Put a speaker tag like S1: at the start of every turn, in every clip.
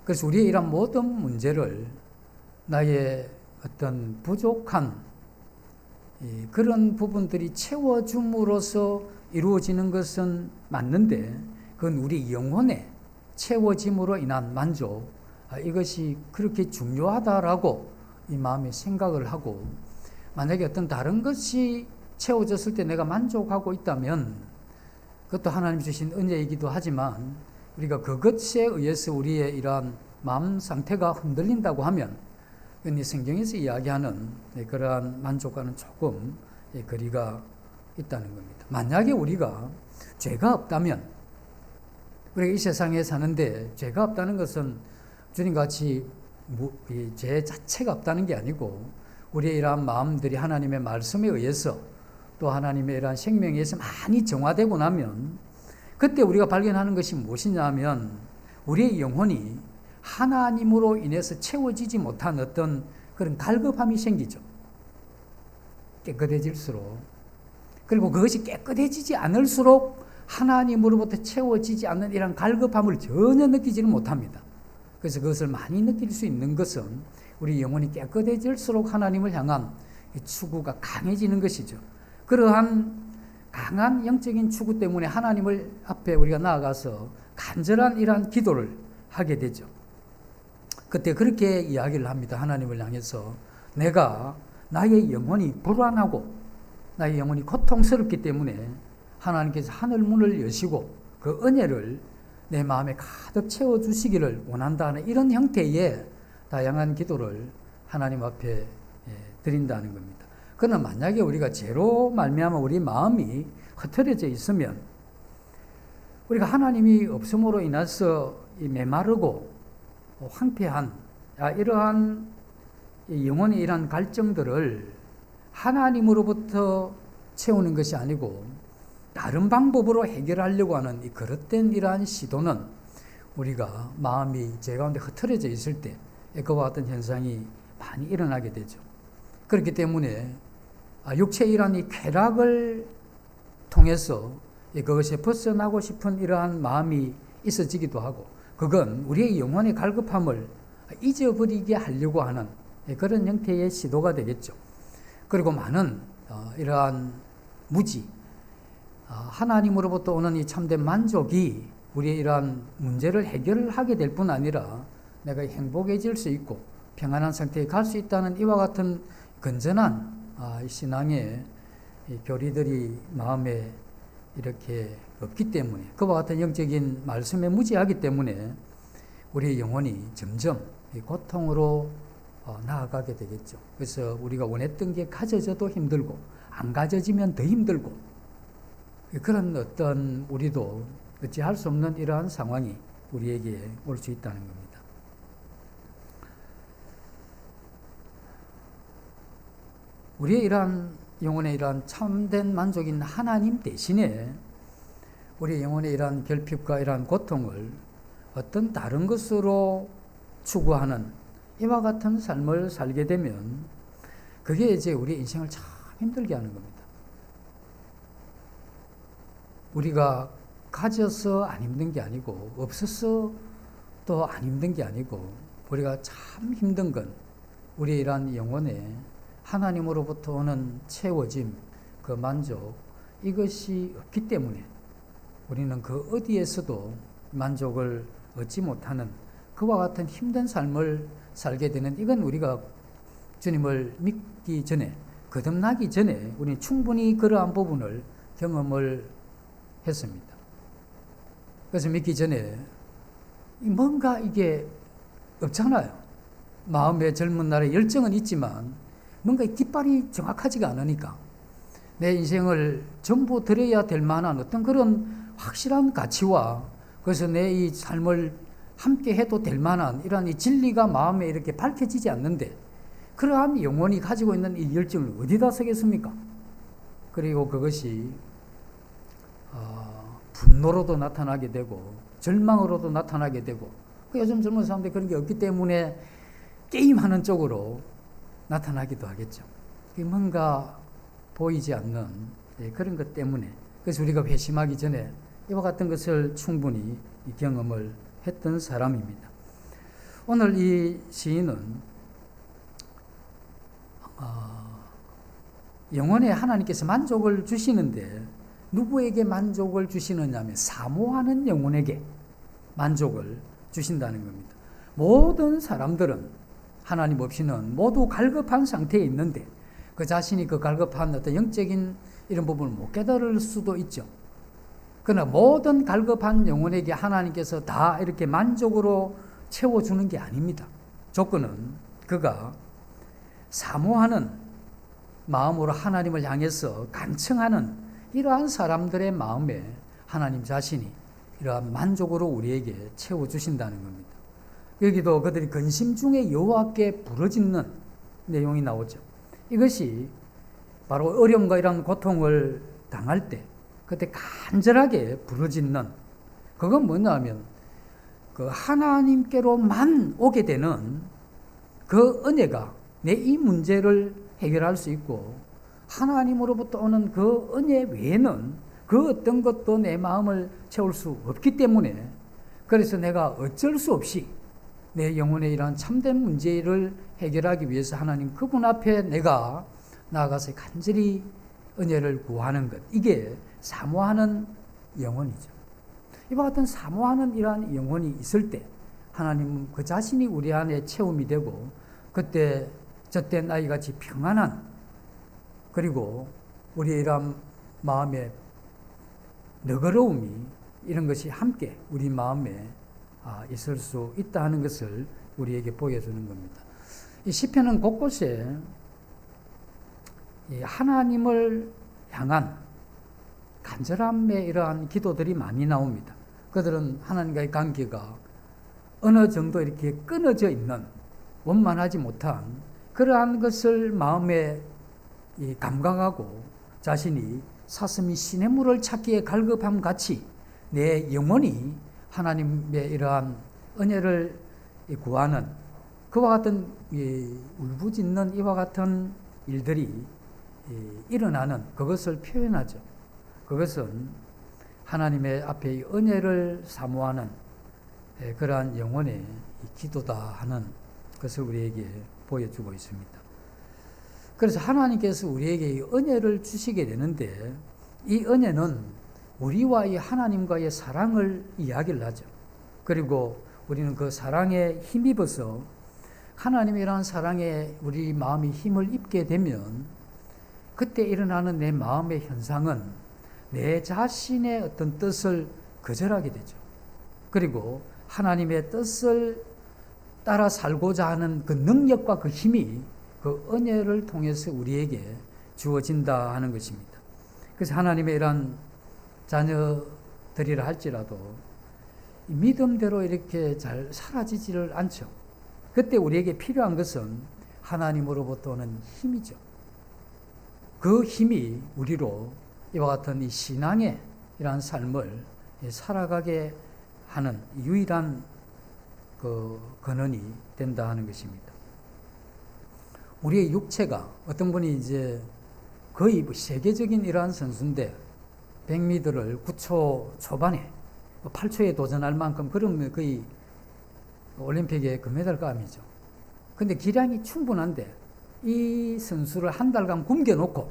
S1: 그래서 우리의 이런 모든 문제를 나의 어떤 부족한 그런 부분들이 채워줌으로써 이루어지는 것은 맞는데, 그건 우리 영혼의 채워짐으로 인한 만족, 이것이 그렇게 중요하다라고 이 마음에 생각을 하고, 만약에 어떤 다른 것이 채워졌을 때 내가 만족하고 있다면, 그것도 하나님 주신 은혜이기도 하지만 우리가 그것에 의해서 우리의 이러한 마음 상태가 흔들린다고 하면, 이 성경에서 이야기하는 그러한 만족과는 조금 거리가 있다는 겁니다. 만약에 우리가 죄가 없다면, 우리가 이 세상에 사는데 죄가 없다는 것은 주님같이 죄 자체가 없다는 게 아니고, 우리의 이러한 마음들이 하나님의 말씀에 의해서 또 하나님의 이러한 생명에 의해서 많이 정화되고 나면, 그때 우리가 발견하는 것이 무엇이냐 하면, 우리의 영혼이 하나님으로 인해서 채워지지 못한 어떤 그런 갈급함이 생기죠. 깨끗해질수록. 그리고 그것이 깨끗해지지 않을수록 하나님으로부터 채워지지 않는 이런 갈급함을 전혀 느끼지를 못합니다. 그래서 그것을 많이 느낄 수 있는 것은 우리 영혼이 깨끗해질수록 하나님을 향한 추구가 강해지는 것이죠. 그러한 강한 영적인 추구 때문에 하나님을 앞에 우리가 나아가서 간절한 이러한 기도를 하게 되죠. 그때 그렇게 이야기를 합니다. 하나님을 향해서 내가 나의 영혼이 불안하고 나의 영혼이 고통스럽기 때문에 하나님께서 하늘 문을 여시고 그 은혜를 내 마음에 가득 채워주시기를 원한다는 이런 형태의 다양한 기도를 하나님 앞에 드린다는 겁니다. 그러나 만약에 우리가 죄로 말미암아 우리 마음이 흐트러져 있으면, 우리가 하나님이 없음으로 인해서 메마르고 황폐한 이러한 영혼의 이러한 갈증들을 하나님으로부터 채우는 것이 아니고 다른 방법으로 해결하려고 하는 이 그릇된 이러한 시도는, 우리가 마음이 죄 가운데 흐트러져 있을 때 그와 같은 현상이 많이 일어나게 되죠. 그렇기 때문에 육체의 이러한 이 쾌락을 통해서 그것에 벗어나고 싶은 이러한 마음이 있어지기도 하고, 그건 우리의 영혼의 갈급함을 잊어버리게 하려고 하는 그런 형태의 시도가 되겠죠. 그리고 많은 이러한 무지, 하나님으로부터 오는 이 참된 만족이 우리의 이러한 문제를 해결하게 될 뿐 아니라 내가 행복해질 수 있고 평안한 상태에 갈 수 있다는 이와 같은 건전한 신앙의 교리들이 마음에 이렇게 없기 때문에, 그와 같은 영적인 말씀에 무지하기 때문에 우리의 영혼이 점점 고통으로 나아가게 되겠죠. 그래서 우리가 원했던 게 가져져도 힘들고 안 가져지면 더 힘들고, 그런 어떤 우리도 어찌할 수 없는 이러한 상황이 우리에게 올 수 있다는 겁니다. 우리의 이러한 영혼의 이러한 참된 만족인 하나님 대신에 우리 영혼의 이러한 결핍과 이러한 고통을 어떤 다른 것으로 추구하는 이와 같은 삶을 살게 되면, 그게 이제 우리 인생을 참 힘들게 하는 겁니다. 우리가 가져서 안 힘든 게 아니고, 없어서 또 안 힘든 게 아니고, 우리가 참 힘든 건 우리의 이러한 영혼에 하나님으로부터 오는 채워짐, 그 만족, 이것이 없기 때문에 우리는 그 어디에서도 만족을 얻지 못하는 그와 같은 힘든 삶을 살게 되는, 이건 우리가 주님을 믿기 전에, 거듭나기 전에 우리는 충분히 그러한 부분을 경험을 했습니다. 그래서 믿기 전에 뭔가 이게 없잖아요. 마음의 젊은 날에 열정은 있지만 뭔가 깃발이 정확하지가 않으니까, 내 인생을 전부 드려야 될 만한 어떤 그런 확실한 가치와, 그래서 내 이 삶을 함께 해도 될 만한 이러한 이 진리가 마음에 이렇게 밝혀지지 않는데, 그러한 영혼이 가지고 있는 이 열정을 어디다 쓰겠습니까? 그리고 그것이 분노로도 나타나게 되고 절망으로도 나타나게 되고, 요즘 젊은 사람들이 그런 게 없기 때문에 게임하는 쪽으로 나타나기도 하겠죠. 뭔가 보이지 않는 그런 것 때문에, 그래서 우리가 회심하기 전에 이와 같은 것을 충분히 경험을 했던 사람입니다. 오늘 이 시인은 영혼에 하나님께서 만족을 주시는데 누구에게 만족을 주시느냐 하면 사모하는 영혼에게 만족을 주신다는 겁니다. 모든 사람들은 하나님 없이는 모두 갈급한 상태에 있는데 그 자신이 그 갈급한 어떤 영적인 이런 부분을 못 깨달을 수도 있죠. 그러나 모든 갈급한 영혼에게 하나님께서 다 이렇게 만족으로 채워주는 게 아닙니다. 조건은 그가 사모하는 마음으로 하나님을 향해서 간청하는 이러한 사람들의 마음에 하나님 자신이 이러한 만족으로 우리에게 채워주신다는 겁니다. 여기도 그들이 근심 중에 여호와께 부르짖는 내용이 나오죠. 이것이 바로 어려움과 이런 고통을 당할 때 그때 간절하게 부르짖는, 그건 뭐냐 하면 그 하나님께로만 오게 되는 그 은혜가 내 이 문제를 해결할 수 있고 하나님으로부터 오는 그 은혜 외에는 그 어떤 것도 내 마음을 채울 수 없기 때문에, 그래서 내가 어쩔 수 없이 내 영혼의 이러한 참된 문제를 해결하기 위해서 하나님 그분 앞에 내가 나아가서 간절히 은혜를 구하는 것, 이게 사모하는 영혼이죠. 이와 같은 사모하는 이러한 영혼이 있을 때 하나님은 그 자신이 우리 안에 체험이 되고 그때 젖된 아이같이 평안한, 그리고 우리의 이러한 마음의 너그러움이 이런 것이 함께 우리 마음에 있을 수 있다 하는 것을 우리에게 보여주는 겁니다. 이 시편은 곳곳에 하나님을 향한 간절함의 이러한 기도들이 많이 나옵니다. 그들은 하나님과의 관계가 어느 정도 이렇게 끊어져 있는, 원만하지 못한 그러한 것을 마음에 감각하고 자신이 사슴이 시냇물을 찾기에 갈급함 같이 내 영혼이 하나님의 이러한 은혜를 구하는 그와 같은 울부짖는 이와 같은 일들이 일어나는 그것을 표현하죠. 그것은 하나님의 앞에 은혜를 사모하는 그러한 영혼의 기도다 하는 것을 우리에게 보여주고 있습니다. 그래서 하나님께서 우리에게 은혜를 주시게 되는데 이 은혜는 우리와 이 하나님과의 사랑을 이야기를 하죠. 그리고 우리는 그 사랑에 힘입어서 하나님이란 사랑에 우리 마음이 힘을 입게 되면 그때 일어나는 내 마음의 현상은 내 자신의 어떤 뜻을 거절하게 되죠. 그리고 하나님의 뜻을 따라 살고자 하는 그 능력과 그 힘이 그 은혜를 통해서 우리에게 주어진다 하는 것입니다. 그래서 하나님의 이런 자녀들이라 할지라도 믿음대로 이렇게 잘 사라지지를 않죠. 그때 우리에게 필요한 것은 하나님으로부터 오는 힘이죠. 그 힘이 우리로 이와 같은 이 신앙의 이러한 삶을 살아가게 하는 유일한 그 근원이 된다 하는 것입니다. 우리의 육체가 어떤 분이 이제 거의 세계적인 이러한 선수인데 100m를 9초 초반에 8초에 도전할 만큼 그러면 거의 올림픽의 금메달감이죠. 근데 기량이 충분한데 이 선수를 한 달간 굶겨놓고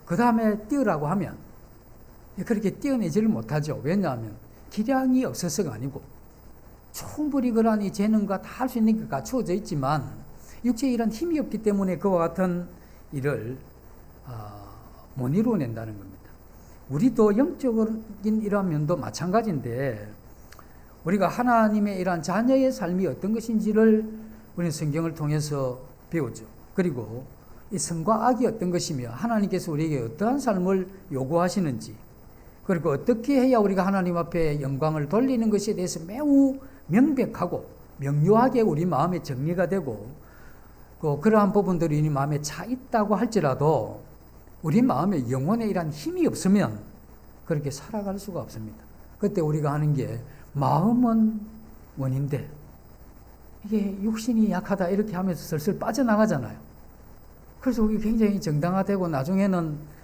S1: 그 다음에 뛰으라고 하면 그렇게 뛰어내지를 못하죠. 왜냐하면 기량이 없어서가 아니고 충분히 그러한 이 재능과 다 할 수 있는 게 갖추어져 있지만 육체에 이런 힘이 없기 때문에 그와 같은 일을 못 이루어낸다는 겁니다. 우리도 영적인 이러한 면도 마찬가지인데 우리가 하나님의 이러한 자녀의 삶이 어떤 것인지를 우리는 성경을 통해서 배우죠. 그리고 이 선과 악이 어떤 것이며 하나님께서 우리에게 어떠한 삶을 요구하시는지, 그리고 어떻게 해야 우리가 하나님 앞에 영광을 돌리는 것에 대해서 매우 명백하고 명료하게 우리 마음에 정리가 되고 그러한 부분들이 우리 마음에 차 있다고 할지라도 우리 마음에 영혼에 이러한 힘이 없으면 그렇게 살아갈 수가 없습니다. 그때 우리가 하는 게 마음은 원인데 이게 육신이 약하다 이렇게 하면서 슬슬 빠져나가잖아요. 그래서 우리 굉장히 정당화되고 나중에는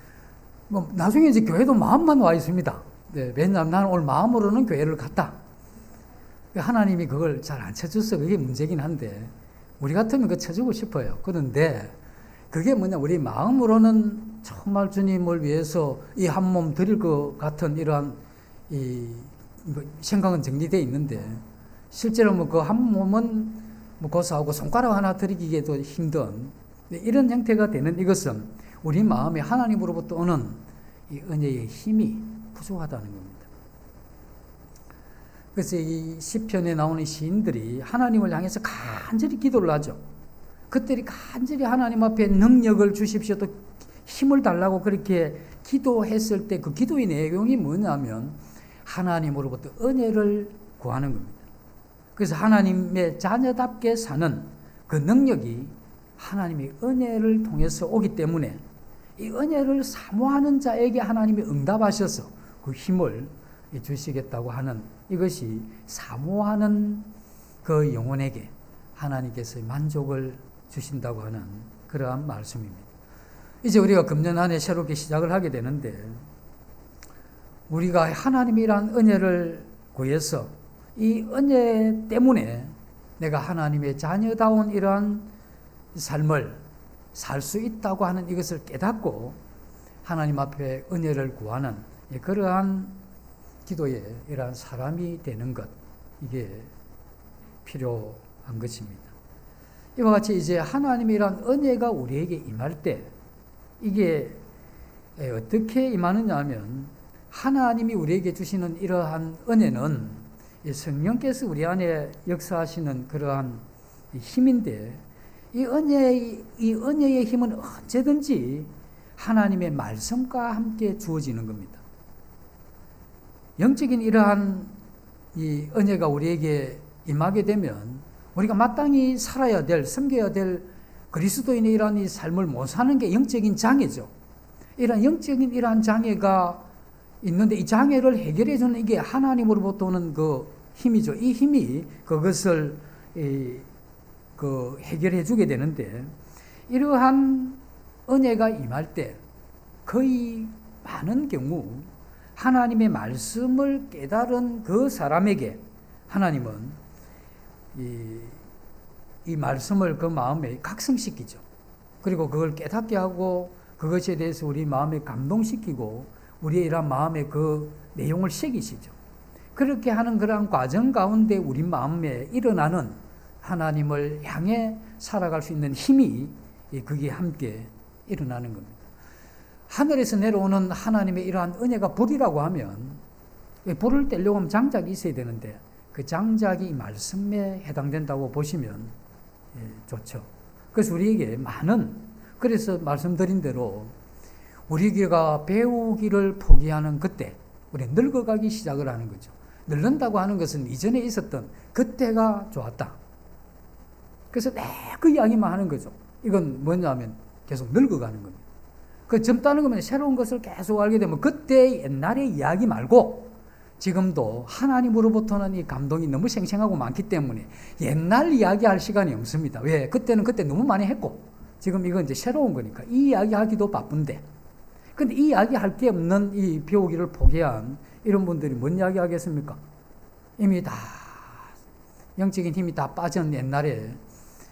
S1: 나중에 이제 교회도 마음만 와 있습니다. 네, 왜냐하면 나는 오늘 마음으로는 교회를 갔다. 하나님이 그걸 잘 안 쳐줘서 그게 문제긴 한데 우리 같으면 그거 쳐주고 싶어요. 그런데 그게 뭐냐, 우리 마음으로는 정말 주님을 위해서 이 한 몸 드릴 것 같은 이러한 생각은 정리되어 있는데 실제로 뭐 그 한 몸은 뭐 고사하고 손가락 하나 드리기에도 힘든 이런 형태가 되는 이것은 우리 마음에 하나님으로부터 오는 이 은혜의 힘이 부족하다는 겁니다. 그래서 이 시편에 나오는 시인들이 하나님을 향해서 간절히 기도를 하죠. 그들이 간절히 하나님 앞에 능력을 주십시오, 또 힘을 달라고 그렇게 기도했을 때 그 기도의 내용이 뭐냐면 하나님으로부터 은혜를 구하는 겁니다. 그래서 하나님의 자녀답게 사는 그 능력이 하나님의 은혜를 통해서 오기 때문에 이 은혜를 사모하는 자에게 하나님이 응답하셔서 그 힘을 주시겠다고 하는, 이것이 사모하는 그 영혼에게 하나님께서 만족을 주신다고 하는 그러한 말씀입니다. 이제 우리가 금년 한 해 새롭게 시작을 하게 되는데 우리가 하나님이란 은혜를 구해서 이 은혜 때문에 내가 하나님의 자녀다운 이러한 삶을 살 수 있다고 하는 이것을 깨닫고 하나님 앞에 은혜를 구하는 그러한 기도에 이러한 사람이 되는 것, 이게 필요한 것입니다. 이와 같이 이제 하나님이란 은혜가 우리에게 임할 때 이게 어떻게 임하느냐 하면 하나님이 우리에게 주시는 이러한 은혜는 성령께서 우리 안에 역사하시는 그러한 힘인데 이 은혜의 힘은 언제든지 하나님의 말씀과 함께 주어지는 겁니다. 영적인 이러한 이 은혜가 우리에게 임하게 되면 우리가 마땅히 살아야 될, 섬겨야 될 그리스도인의 이러한 이 삶을 못 사는 게 영적인 장애죠. 이러한 영적인 이러한 장애가 있는데 이 장애를 해결해 주는 이게 하나님으로부터 오는 그 힘이죠. 이 힘이 그것을 해결해 주게 되는데 이러한 은혜가 임할 때 거의 많은 경우 하나님의 말씀을 깨달은 그 사람에게 하나님은 이 말씀을 그 마음에 각성시키죠. 그리고 그걸 깨닫게 하고 그것에 대해서 우리 마음에 감동시키고 우리의 이런 마음에 그 내용을 새기시죠. 그렇게 하는 그러한 과정 가운데 우리 마음에 일어나는 하나님을 향해 살아갈 수 있는 힘이 그게 함께 일어나는 겁니다. 하늘에서 내려오는 하나님의 이러한 은혜가 불이라고 하면 불을 떼려고 하면 장작이 있어야 되는데 그 장작이 말씀에 해당된다고 보시면 좋죠. 그래서 우리에게 그래서 말씀드린 대로 우리가 배우기를 포기하는 그때 우리 늙어가기 시작을 하는 거죠. 늙는다고 하는 것은 이전에 있었던 그때가 좋았다. 그래서 그 이야기만 하는 거죠. 이건 뭐냐면 계속 늙어가는 겁니다. 그 젊다는 거면 새로운 것을 계속 알게 되면 그때 옛날의 이야기 말고 지금도 하나님으로부터는 이 감동이 너무 생생하고 많기 때문에 옛날 이야기 할 시간이 없습니다. 왜? 그때는 그때 너무 많이 했고 지금 이건 이제 새로운 거니까 이 이야기 하기도 바쁜데 근데 이 이야기 할 게 없는 이 배우기를 포기한 이런 분들이 뭔 이야기 하겠습니까? 이미 다 영적인 힘이 다 빠진 옛날에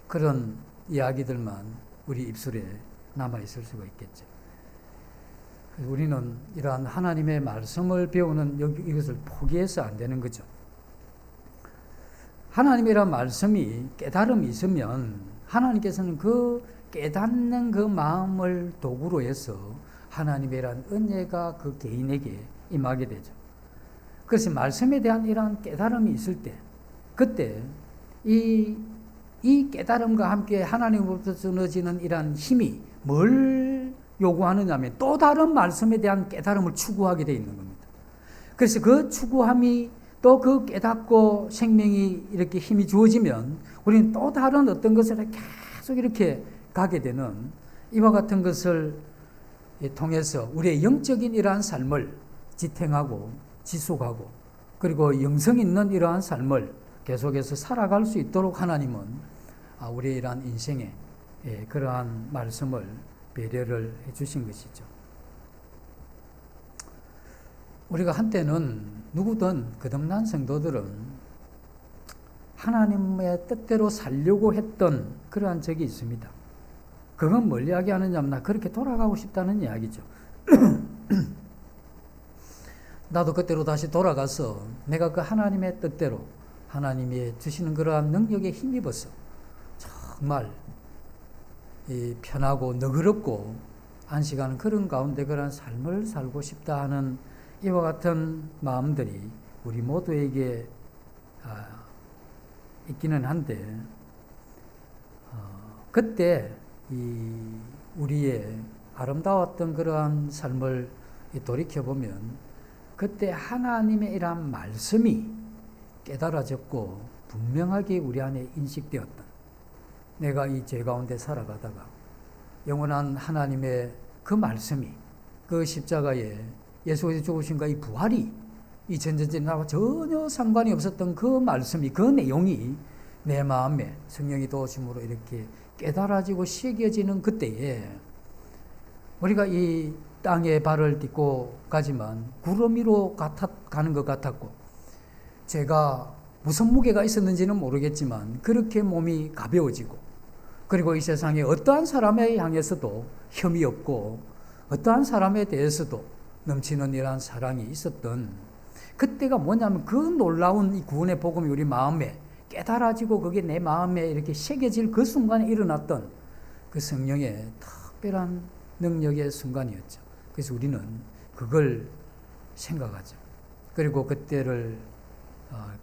S1: 그런 이야기들만 우리 입술에 남아있을 수가 있겠죠. 우리는 이러한 하나님의 말씀을 배우는 이것을 포기해서 안 되는 거죠. 하나님이란 말씀이 깨달음이 있으면 하나님께서는 그 깨닫는 그 마음을 도구로 해서 하나님이란 은혜가 그 개인에게 임하게 되죠. 그래서 말씀에 대한 이러한 깨달음이 있을 때 그때 이 깨달음과 함께 하나님으로부터 주어지는 이러한 힘이 뭘 요구하느냐 하면 또 다른 말씀에 대한 깨달음을 추구하게 되어 있는 겁니다. 그래서 그 추구함이 또 그 깨닫고 생명이 이렇게 힘이 주어지면 우리는 또 다른 어떤 것을 계속 이렇게 가게 되는 이와 같은 것을 통해서 우리의 영적인 이러한 삶을 지탱하고 지속하고 그리고 영성 있는 이러한 삶을 계속해서 살아갈 수 있도록 하나님은 우리의 이러한 인생에 그러한 말씀을 배려를 해주신 것이죠. 우리가 한때는 누구든 거듭난 성도들은 하나님의 뜻대로 살려고 했던 그러한 적이 있습니다. 그건 뭘 이야기하느냐면 나 그렇게 돌아가고 싶다는 이야기죠. 나도 그때로 다시 돌아가서 내가 그 하나님의 뜻대로 하나님이 주시는 그러한 능력에 힘입어서 정말 편하고 너그럽고 안식하는 그런 가운데 그런 삶을 살고 싶다 하는 이와 같은 마음들이 우리 모두에게 있기는 한데 그때 우리의 아름다웠던 그러한 삶을 돌이켜보면 그때 하나님의 이러한 말씀이 깨달아졌고 분명하게 우리 안에 인식되었던, 내가 이 죄 가운데 살아가다가 영원한 하나님의 그 말씀이, 그 십자가에 예수께서 죽으신과 이 부활이 이 전전전 나와 전혀 상관이 없었던 그 말씀이, 그 내용이 내 마음에 성령이 도우심으로 이렇게 깨달아지고 새겨지는 그때에 우리가 이 땅에 발을 딛고 가지만 구름 위로 가는 것 같았고, 제가 무슨 무게가 있었는지는 모르겠지만 그렇게 몸이 가벼워지고, 그리고 이 세상에 어떠한 사람에 향해서도 혐의 없고 어떠한 사람에 대해서도 넘치는 이러한 사랑이 있었던 그때가 뭐냐면, 그 놀라운 이 구원의 복음이 우리 마음에 깨달아지고 그게 내 마음에 이렇게 새겨질 그 순간에 일어났던 그 성령의 특별한 능력의 순간이었죠. 그래서 우리는 그걸 생각하죠. 그리고 그때를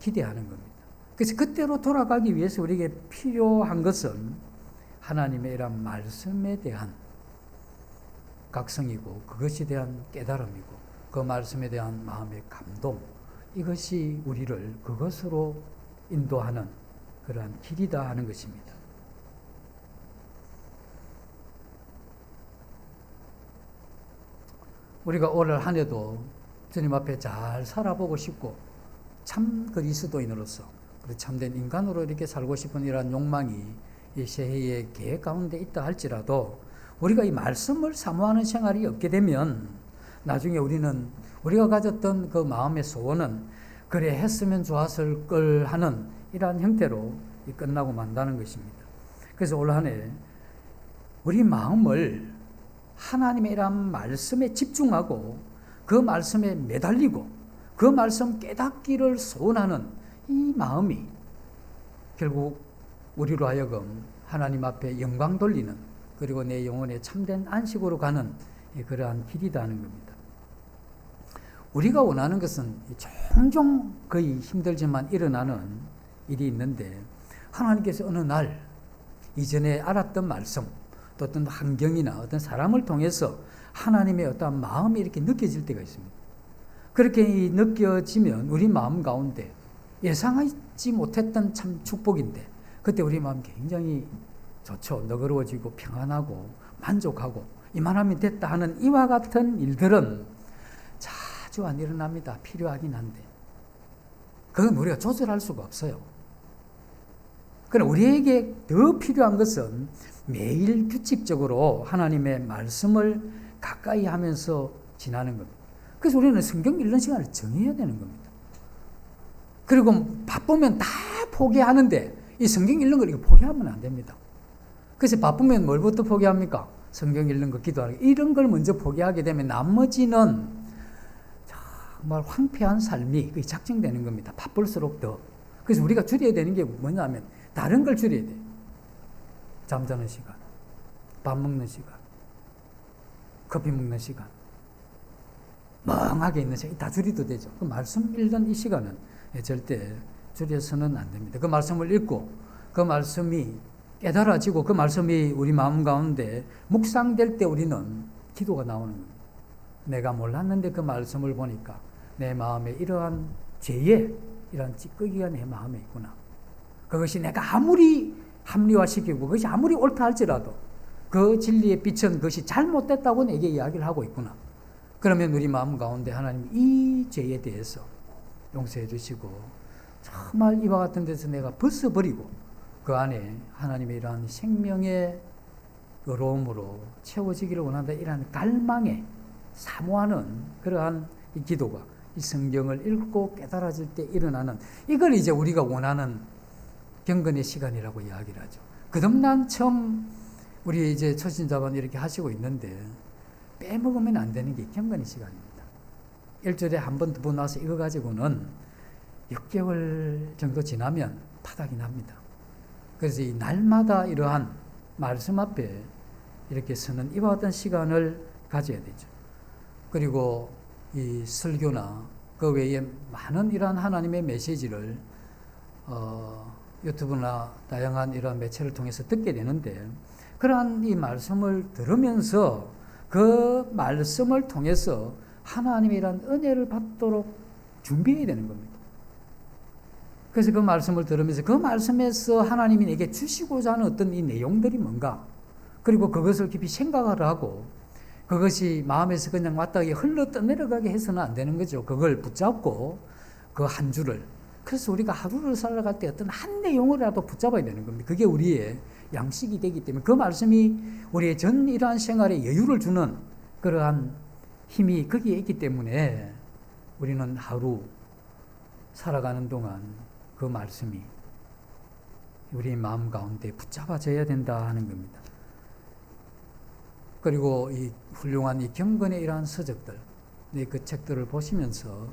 S1: 기대하는 겁니다. 그래서 그때로 돌아가기 위해서 우리에게 필요한 것은 하나님의 이런 말씀에 대한 각성이고, 그것에 대한 깨달음이고, 그 말씀에 대한 마음의 감동, 이것이 우리를 그것으로 인도하는 그러한 길이다 하는 것입니다. 우리가 오늘 한 해도 주님 앞에 잘 살아보고 싶고 참 그리스도인으로서, 참된 인간으로 이렇게 살고 싶은 이러한 욕망이 이 새해의 계획 가운데 있다 할지라도, 우리가 이 말씀을 사모하는 생활이 없게 되면 나중에 우리가 가졌던 그 마음의 소원은 그래 했으면 좋았을 걸 하는 이러한 형태로 끝나고 만다는 것입니다. 그래서 올 한 해 우리 마음을 하나님의 이러한 말씀에 집중하고 그 말씀에 매달리고 그 말씀 깨닫기를 소원하는 이 마음이 결국 우리로 하여금 하나님 앞에 영광 돌리는, 그리고 내 영혼의 참된 안식으로 가는 그러한 길이다 하는 겁니다. 우리가 원하는 것은 종종 거의 힘들지만 일어나는 일이 있는데, 하나님께서 어느 날 이전에 알았던 말씀, 또 어떤 환경이나 어떤 사람을 통해서 하나님의 어떤 마음이 이렇게 느껴질 때가 있습니다. 그렇게 느껴지면 우리 마음 가운데 예상하지 못했던 참 축복인데, 그때 우리 마음 굉장히 좋죠. 너그러워지고 평안하고 만족하고 이만하면 됐다 하는 이와 같은 일들은 자주 안 일어납니다. 필요하긴 한데 그건 우리가 조절할 수가 없어요. 그러나 우리에게 더 필요한 것은 매일 규칙적으로 하나님의 말씀을 가까이 하면서 지나는 겁니다. 그래서 우리는 성경 읽는 시간을 정해야 되는 겁니다. 그리고 바쁘면 다 포기하는데 이 성경 읽는 걸 포기하면 안 됩니다. 그래서 바쁘면 뭘부터 포기합니까? 성경 읽는 거, 기도하는 거, 이런 걸 먼저 포기하게 되면 나머지는 정말 황폐한 삶이 작정되는 겁니다. 바쁠수록 더. 그래서 우리가 줄여야 되는 게 뭐냐면 다른 걸 줄여야 돼요. 잠자는 시간, 밥 먹는 시간, 커피 먹는 시간, 멍하게 있는 시간, 다 줄여도 되죠. 그 말씀 읽는 이 시간은 절대 줄여서는 안 됩니다. 그 말씀을 읽고 그 말씀이 깨달아지고 그 말씀이 우리 마음 가운데 묵상될 때 우리는 기도가 나오는 겁니다. 내가 몰랐는데 그 말씀을 보니까 내 마음에 이러한 죄의 이러한 찌꺼기가 내 마음에 있구나. 그것이 내가 아무리 합리화시키고 그것이 아무리 옳다 할지라도 그 진리의 빛은 그것이 잘못됐다고 내게 이야기를 하고 있구나. 그러면 우리 마음 가운데 하나님 이 죄에 대해서 용서해 주시고 정말 이와 같은 데서 내가 벗어버리고 그 안에 하나님의 이러한 생명의 의로움으로 채워지기를 원한다. 이러한 갈망에 사모하는 그러한 이 기도가 이 성경을 읽고 깨달아질 때 일어나는, 이걸 이제 우리가 원하는 경건의 시간이라고 이야기를 하죠. 거듭난 처음 우리 이제 초신자반 이렇게 하시고 있는데 빼먹으면 안 되는 게 경건의 시간입니다. 일주일에 한 번, 두 번 와서 이거 가지고는 6개월 정도 지나면 바닥이 납니다. 그래서 이 날마다 이러한 말씀 앞에 이렇게 서는 이와 같은 시간을 가져야 되죠. 그리고 이 설교나 그 외에 많은 이러한 하나님의 메시지를 유튜브나 다양한 이러한 매체를 통해서 듣게 되는데, 그러한 이 말씀을 들으면서 그 말씀을 통해서 하나님이란 은혜를 받도록 준비해야 되는 겁니다. 그래서 그 말씀을 들으면서 그 말씀에서 하나님이 내게 주시고자 하는 어떤 이 내용들이 뭔가, 그리고 그것을 깊이 생각을 하고 그것이 마음에서 그냥 왔다 흘러 떠내려가게 해서는 안 되는 거죠. 그걸 붙잡고 그 한 줄을, 그래서 우리가 하루를 살아갈 때 어떤 한 내용을라도 붙잡아야 되는 겁니다. 그게 우리의 양식이 되기 때문에 그 말씀이 우리의 전 이러한 생활에 여유를 주는 그러한 힘이 거기에 있기 때문에 우리는 하루 살아가는 동안 그 말씀이 우리 마음 가운데 붙잡아져야 된다 하는 겁니다. 그리고 이 훌륭한 이 경건의 이러한 서적들, 그 책들을 보시면서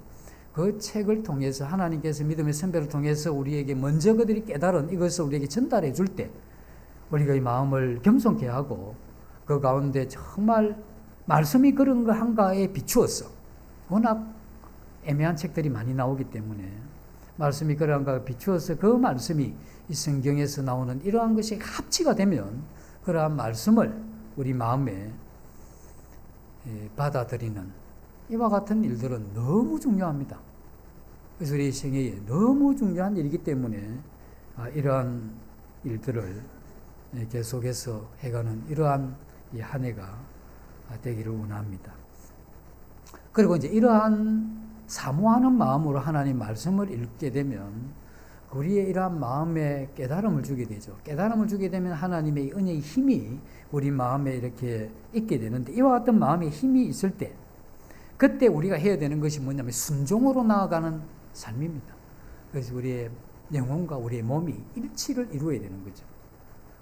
S1: 그 책을 통해서 하나님께서 믿음의 선배를 통해서 우리에게 먼저 그들이 깨달은 이것을 우리에게 전달해 줄 때 우리가 이 마음을 겸손케 하고 그 가운데 정말 말씀이 그런 거 한가에 비추었어. 워낙 애매한 책들이 많이 나오기 때문에 말씀이 그러한가 비추어서 그 말씀이 이 성경에서 나오는 이러한 것이 합치가 되면 그러한 말씀을 우리 마음에 받아들이는 이와 같은 일들은 너무 중요합니다. 그래서 우리 생애에 너무 중요한 일이기 때문에 이러한 일들을 계속해서 해가는 이러한 이 한 해가 되기를 원합니다. 그리고 이제 이러한 사모하는 마음으로 하나님 말씀을 읽게 되면 우리의 이러한 마음에 깨달음을 주게 되죠. 깨달음을 주게 되면 하나님의 은혜의 힘이 우리 마음에 이렇게 있게 되는데, 이와 같은 마음의 힘이 있을 때 그때 우리가 해야 되는 것이 뭐냐면 순종으로 나아가는 삶입니다. 그래서 우리의 영혼과 우리의 몸이 일치를 이루어야 되는 거죠.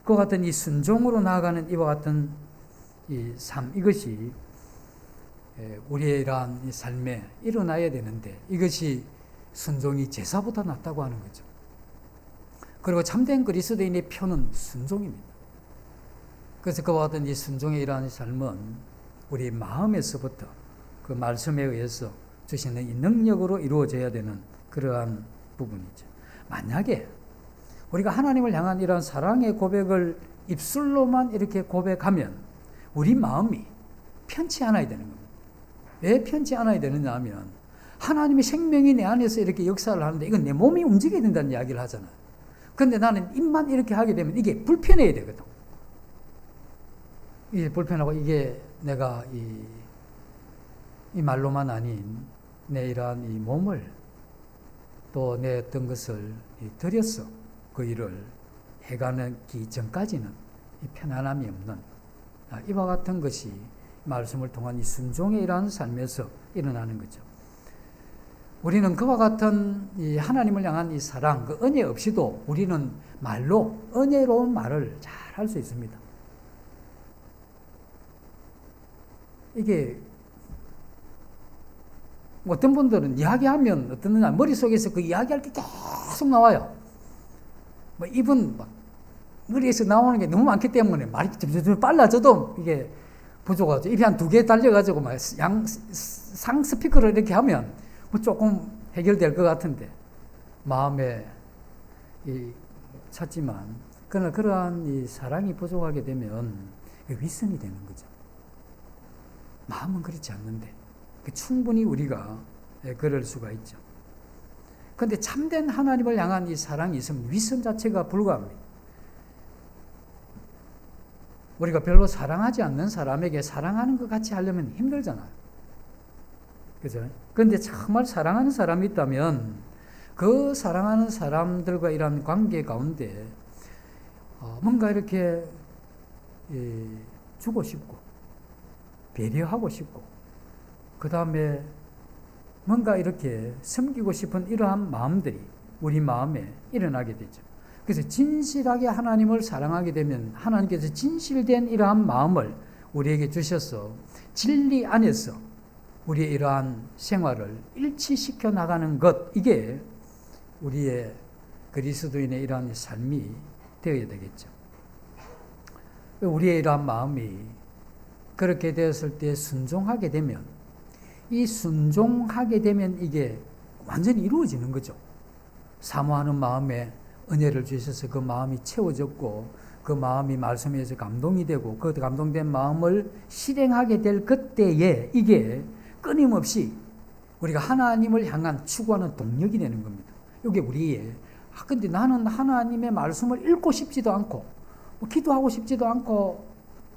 S1: 그와 같은 이 순종으로 나아가는 이와 같은 이 삶, 이것이 우리의 이러한 이 삶에 일어나야 되는데, 이것이 순종이 제사보다 낫다고 하는 거죠. 그리고 참된 그리스도인의 표는 순종입니다. 그래서 그와 같은 이 순종의 이러한 삶은 우리 마음에서부터 그 말씀에 의해서 주시는 이 능력으로 이루어져야 되는 그러한 부분이죠. 만약에 우리가 하나님을 향한 이러한 사랑의 고백을 입술로만 이렇게 고백하면 우리 마음이 편치 않아야 되는 겁니다. 왜 편치 않아야 되느냐 하면 하나님의 생명이 내 안에서 이렇게 역사를 하는데 이건 내 몸이 움직여야 된다는 이야기를 하잖아요. 그런데 나는 입만 이렇게 하게 되면 이게 불편해야 되거든. 이게 불편하고 이게 내가 이 말로만 아닌 내 이러한 이 몸을 또 내 어떤 것을 들여서 그 일을 해가기 전까지는 이 편안함이 없는 이와 같은 것이 말씀을 통한 이 순종에 이러한 삶에서 일어나는 거죠. 우리는 그와 같은 이 하나님을 향한 이 사랑, 그 은혜 없이도 우리는 말로 은혜로운 말을 잘 할 수 있습니다. 이게 어떤 분들은 이야기하면 어떠느냐, 머릿속에서 그 이야기할 게 계속 나와요. 뭐 입은 막 머리에서 나오는 게 너무 많기 때문에 말이 점점 빨라져도 이게 부족하죠. 입이 한 2개 달려가지고 막 상 스피커를 이렇게 하면 뭐 조금 해결될 것 같은데 마음에 찾지만, 그러나 그러한 이 사랑이 부족하게 되면 윗선이 되는 거죠. 마음은 그렇지 않는데 충분히 우리가 그럴 수가 있죠. 그런데 참된 하나님을 향한 이 사랑이 있으면 윗선 자체가 불가합니다. 우리가 별로 사랑하지 않는 사람에게 사랑하는 것 같이 하려면 힘들잖아요. 그죠? 그런데 정말 사랑하는 사람이 있다면 그 사랑하는 사람들과 이런 관계 가운데 뭔가 이렇게 주고 싶고 배려하고 싶고 그 다음에 뭔가 이렇게 섬기고 싶은 이러한 마음들이 우리 마음에 일어나게 되죠. 그래서 진실하게 하나님을 사랑하게 되면 하나님께서 진실된 이러한 마음을 우리에게 주셔서 진리 안에서 우리의 이러한 생활을 일치시켜 나가는 것, 이게 우리의 그리스도인의 이러한 삶이 되어야 되겠죠. 우리의 이러한 마음이 그렇게 되었을 때 순종하게 되면, 이 순종하게 되면 이게 완전히 이루어지는 거죠. 사모하는 마음에 은혜를 주셔서 그 마음이 채워졌고, 그 마음이 말씀에 의해서 감동이 되고, 그 감동된 마음을 실행하게 될 그때에 이게 끊임없이 우리가 하나님을 향한 추구하는 동력이 되는 겁니다. 이게 우리의, 근데 나는 하나님의 말씀을 읽고 싶지도 않고, 기도하고 싶지도 않고,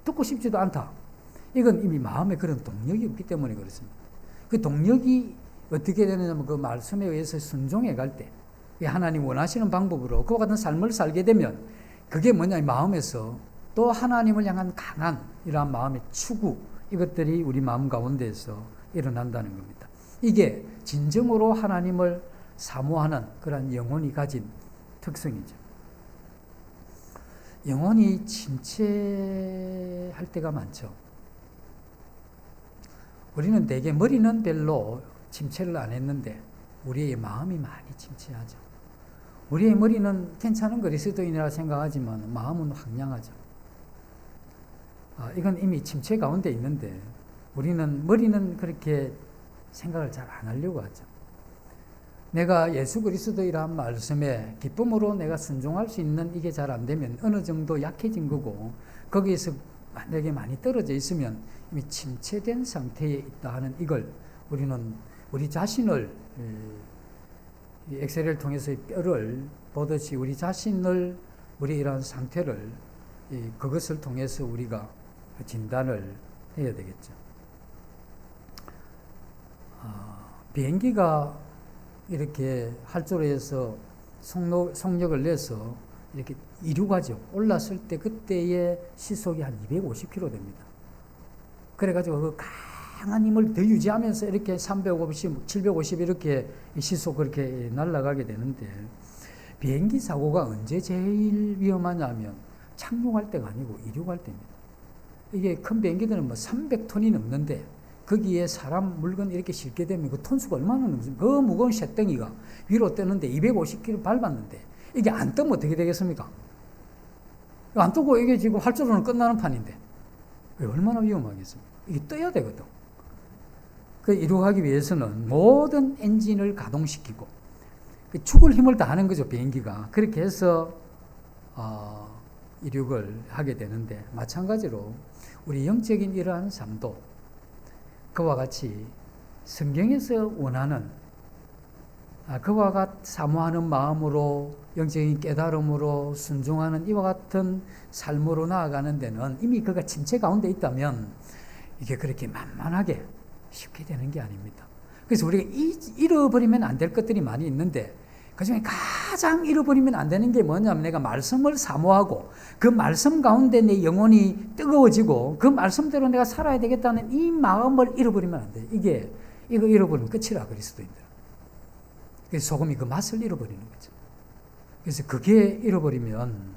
S1: 듣고 싶지도 않다. 이건 이미 마음에 그런 동력이 없기 때문에 그렇습니다. 그 동력이 어떻게 되느냐면 그 말씀에 의해서 순종해 갈 때, 하나님 원하시는 방법으로 그와 같은 삶을 살게 되면 그게 뭐냐, 마음에서 또 하나님을 향한 강한 이러한 마음의 추구, 이것들이 우리 마음 가운데에서 일어난다는 겁니다. 이게 진정으로 하나님을 사모하는 그런 영혼이 가진 특성이죠. 영혼이 침체할 때가 많죠. 우리는 대개 머리는 별로 침체를 안 했는데 우리의 마음이 많이 침체하죠. 우리의 머리는 괜찮은 그리스도인이라 생각하지만 마음은 황량하죠. 이건 이미 침체 가운데 있는데 우리는 머리는 그렇게 생각을 잘 안 하려고 하죠. 내가 예수 그리스도이란 말씀에 기쁨으로 내가 순종할 수 있는 이게 잘 안 되면 어느 정도 약해진 거고, 거기에서 만약에 많이 떨어져 있으면 이미 침체된 상태에 있다 하는 이걸 우리는 우리 자신을, 엑셀을 통해서 뼈를 보듯이 우리 자신을, 우리 이러한 상태를 그것을 통해서 우리가 진단을 해야 되겠죠. 비행기가 이렇게 활주로에서 속력을 내서 이렇게 이륙하죠. 올랐을 때 그때의 시속이 한 250km 됩니다. 그래가지고 그 강한 힘을 더 유지하면서 이렇게 350, 750 이렇게 시속 그렇게 날아가게 되는데, 비행기 사고가 언제 제일 위험하냐면 착륙할 때가 아니고 이륙할 때입니다. 이게 큰 비행기들은 뭐 300톤이 넘는데 거기에 사람, 물건 이렇게 싣게 되면 그 톤수가 얼마나 넘습니까? 그 무거운 쇳덩이가 위로 뜨는데 250km 밟았는데 이게 안 뜨면 어떻게 되겠습니까? 안 뜨고 이게 지금 활주로는 끝나는 판인데 얼마나 위험하겠습니까? 이게 떠야 되거든. 그 이륙하기 위해서는 모든 엔진을 가동시키고 죽을 힘을 다하는 거죠, 비행기가. 그렇게 해서 이륙을 하게 되는데, 마찬가지로 우리 영적인 이러한 삶도 그와 같이 성경에서 원하는, 그와 같 사모하는 마음으로 영적인 깨달음으로 순종하는 이와 같은 삶으로 나아가는 데는 이미 그가 침체 가운데 있다면 이게 그렇게 만만하게 쉽게 되는 게 아닙니다. 그래서 우리가 잃어버리면 안 될 것들이 많이 있는데, 그중에 가장 잃어버리면 안 되는 게 뭐냐면, 내가 말씀을 사모하고 그 말씀 가운데 내 영혼이 뜨거워지고 그 말씀대로 내가 살아야 되겠다는 이 마음을 잃어버리면 안 돼요. 이거 잃어버리면 끝이라, 그리스도인들. 그래서 소금이 그 맛을 잃어버리는 거죠. 그래서 그게 잃어버리면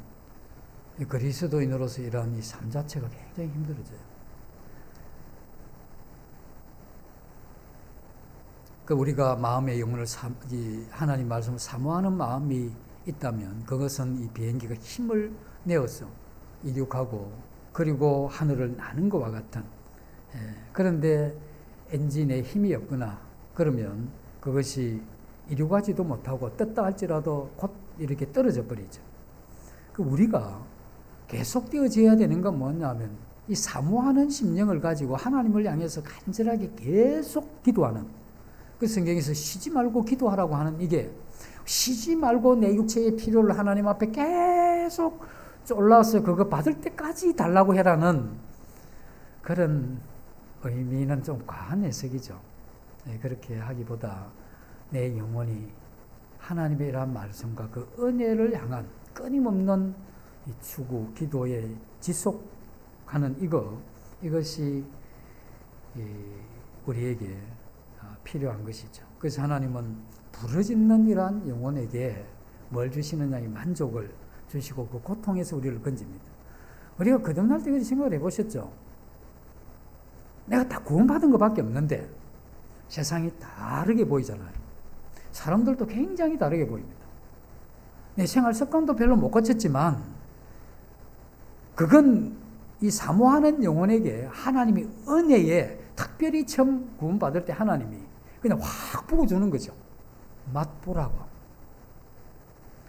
S1: 그리스도인으로서 이런 이 삶 자체가 굉장히 힘들어져요. 우리가 마음의 영혼을 하나님 말씀을 사모하는 마음이 있다면 그것은 이 비행기가 힘을 내어서 이륙하고 그리고 하늘을 나는 것과 같은, 그런데 엔진에 힘이 없거나 그러면 그것이 이륙하지도 못하고 떴다 할지라도 곧 이렇게 떨어져 버리죠. 우리가 계속 되어져야 되는 건 뭐냐면 이 사모하는 심령을 가지고 하나님을 향해서 간절하게 계속 기도하는, 그 성경에서 쉬지 말고 기도하라고 하는, 이게 쉬지 말고 내 육체의 필요를 하나님 앞에 계속 올라와서 그거 받을 때까지 달라고 해라는 그런 의미는 좀 과한 해석이죠. 그렇게 하기보다 내 영혼이 하나님의 이러한 말씀과 그 은혜를 향한 끊임없는 이 추구, 기도에 지속하는 이것이 우리에게 필요한 것이죠. 그래서 하나님은 부르짖는 이러한 영혼에게 뭘 주시느냐, 이 만족을 주시고 그 고통에서 우리를 건집니다. 우리가 거듭날 때 생각을 해보셨죠? 내가 다 구원받은 것밖에 없는데 세상이 다르게 보이잖아요. 사람들도 굉장히 다르게 보입니다. 내 생활 습관도 별로 못 고쳤지만 그건 이 사모하는 영혼에게 하나님이 은혜에 특별히 처음 구원받을 때 하나님이 그냥 확 부어주는 거죠. 맛보라고.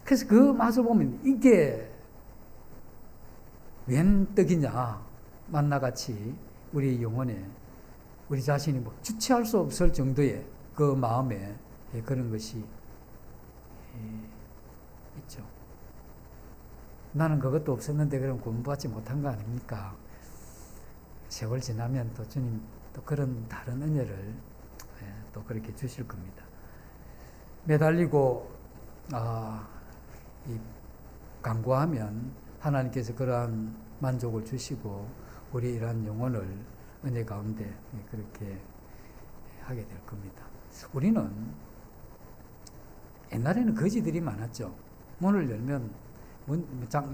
S1: 그래서 그 맛을 보면 이게 웬 떡이냐, 만나같이 우리 영혼에 우리 자신이 뭐 주체할 수 없을 정도의 그 마음에 그런 것이 있죠. 나는 그것도 없었는데 그럼 구원받지 못한 거 아닙니까? 세월 지나면 또 주님 또 그런 다른 은혜를 또 그렇게 주실 겁니다. 매달리고 이 간구하면 하나님께서 그러한 만족을 주시고 우리 이러한 영혼을 은혜 가운데 그렇게 하게 될 겁니다. 우리는 옛날에는 거지들이 많았죠. 문을 열면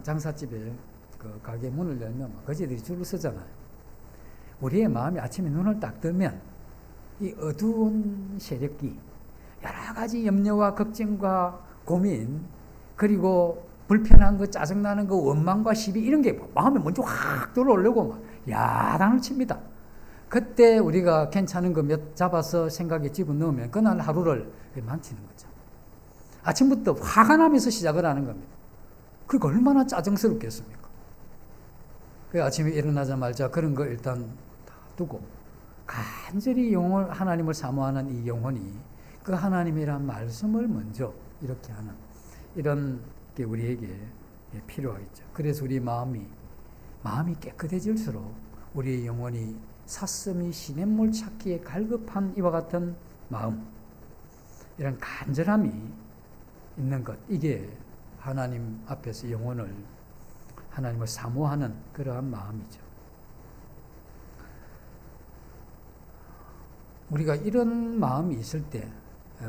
S1: 장사집에 그 가게 문을 열면 거지들이 줄을 서잖아요. 우리의 마음이 아침에 눈을 딱 뜨면 이 어두운 세력이 여러 가지 염려와 걱정과 고민 그리고 불편한 거, 짜증나는 거, 원망과 시비 이런 게 마음에 먼저 확 들어오려고 막 야단을 칩니다. 그때 우리가 괜찮은 거 몇 잡아서 생각에 집어넣으면 그날 하루를 망치는 거죠. 아침부터 화가 나면서 시작을 하는 겁니다. 그게 얼마나 짜증스럽겠습니까? 그 아침에 일어나자마자 그런 거 일단 다 두고 간절히 하나님을 사모하는 이 영혼이 그 하나님이란 말씀을 먼저 이렇게 하는 이런 게 우리에게 필요하겠죠. 그래서 우리 마음이 깨끗해질수록 우리의 영혼이 사슴이 시냇물 찾기에 갈급한 이와 같은 마음, 이런 간절함이 있는 것, 이게 하나님 앞에서 하나님을 사모하는 그러한 마음이죠. 우리가 이런 마음이 있을 때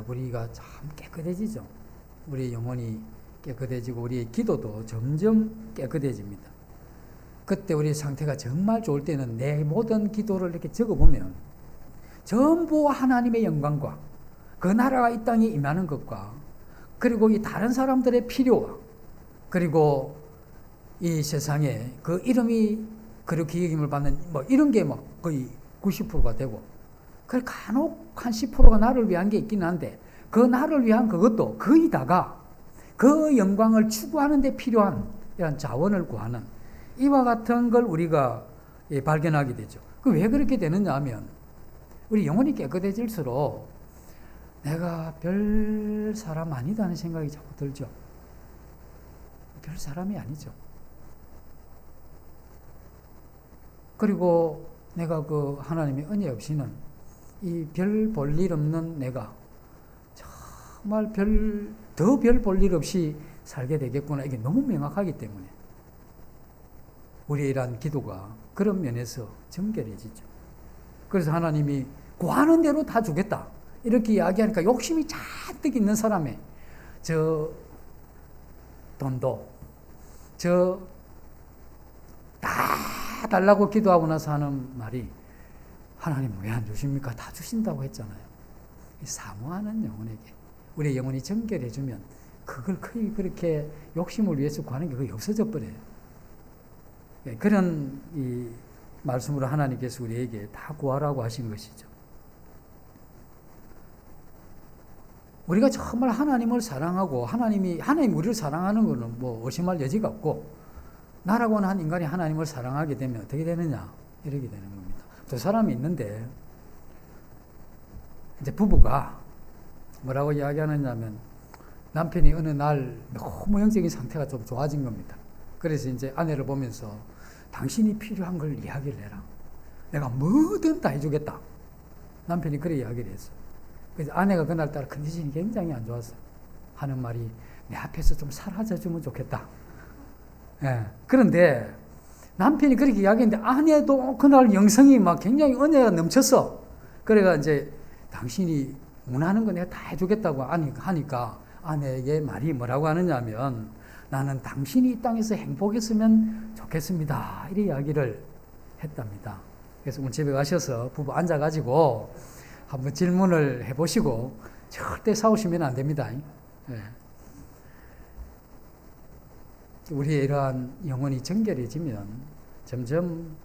S1: 우리가 참 깨끗해지죠. 우리의 영혼이 깨끗해지고 우리의 기도도 점점 깨끗해집니다. 그때 우리 상태가 정말 좋을 때는 내 모든 기도를 이렇게 적어보면 전부 하나님의 영광과 그 나라가 이 땅에 임하는 것과 그리고 이 다른 사람들의 필요와 그리고 이 세상에 그 이름이 그렇게 여김을 받는 뭐 이런 게 막 거의 90%가 되고 그 간혹 한 10%가 나를 위한 게 있긴 한데 그 나를 위한 그것도 거의 다가 그 영광을 추구하는 데 필요한 이런 자원을 구하는 이와 같은 걸 우리가 발견하게 되죠. 그 왜 그렇게 되느냐 하면 우리 영혼이 깨끗해질수록 내가 별 사람 아니다는 생각이 자꾸 들죠. 별 사람이 아니죠. 그리고 내가 그 하나님의 은혜 없이는 이 별 볼 일 없는 내가 정말 더 별 볼 일 없이 살게 되겠구나. 이게 너무 명확하기 때문에 우리의 이러한 기도가 그런 면에서 정결해지죠. 그래서 하나님이 구하는 대로 다 주겠다. 이렇게 이야기하니까 욕심이 잔뜩 있는 사람의 저 돈도 다 달라고 기도하고 나서 하는 말이 하나님 왜 안 주십니까? 다 주신다고 했잖아요. 사모하는 영혼에게 우리의 영혼이 정결해지면 그걸 거의 그렇게 욕심을 위해서 구하는 게 거의 없어져 버려요. 그런 이 말씀으로 하나님께서 우리에게 다 구하라고 하신 것이죠. 우리가 정말 하나님을 사랑하고 하나님 우리를 사랑하는 것은 뭐 의심할 여지가 없고 나라고 하는 인간이 하나님을 사랑하게 되면 어떻게 되느냐? 이렇게 되는 겁니다. 두 사람이 있는데 이제 부부가 뭐라고 이야기하느냐면 남편이 어느 날 너무 영적인 상태가 좀 좋아진 겁니다. 그래서 이제 아내를 보면서 당신이 필요한 걸 이야기를 해라. 내가 뭐든 다 해주겠다. 남편이 그래 이야기를 했어요. 그래서 아내가 그날따라 컨디션이 굉장히 안 좋았어요. 하는 말이 내 앞에서 좀 사라져주면 좋겠다. 예. 그런데 남편이 그렇게 이야기했는데 아내도 그날 영성이 막 굉장히 은혜가 넘쳤어. 그래가 이제 당신이 원하는 거 내가 다 해주겠다고 하니까 아내에게 말이 뭐라고 하느냐면 나는 당신이 이 땅에서 행복했으면 좋겠습니다. 이런 이야기를 했답니다. 그래서 오늘 집에 가셔서 부부 앉아가지고 한번 질문을 해보시고 절대 싸우시면 안 됩니다. 네. 우리의 이러한 영혼이 정결해지면 점점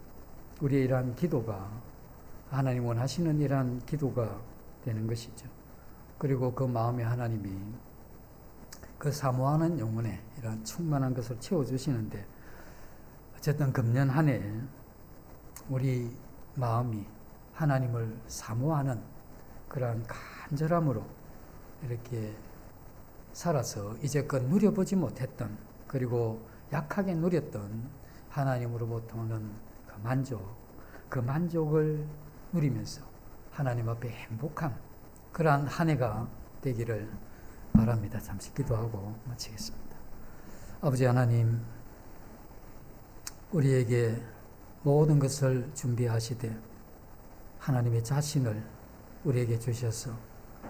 S1: 우리의 이러한 기도가 하나님 원하시는 이러한 기도가 되는 것이죠. 그리고 그 마음에 하나님이 그 사모하는 영혼에 이러한 충만한 것을 채워주시는데 어쨌든 금년 한 해 우리 마음이 하나님을 사모하는 그러한 간절함으로 이렇게 살아서 이제껏 누려보지 못했던 그리고 약하게 누렸던 하나님으로부터 오는 그 만족을 누리면서 하나님 앞에 행복한 그러한 한 해가 되기를 바랍니다. 잠시 기도하고 마치겠습니다. 아버지 하나님, 우리에게 모든 것을 준비하시되 하나님의 자신을 우리에게 주셔서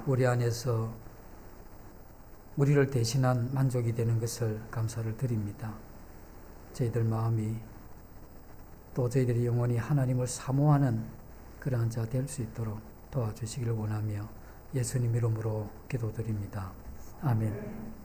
S1: 우리 안에서 우리를 대신한 만족이 되는 것을 감사를 드립니다. 저희들 마음이 또 저희들이 영원히 하나님을 사모하는 그러한 자 될 수 있도록 도와주시기를 원하며 예수님 이름으로 기도드립니다. 아멘.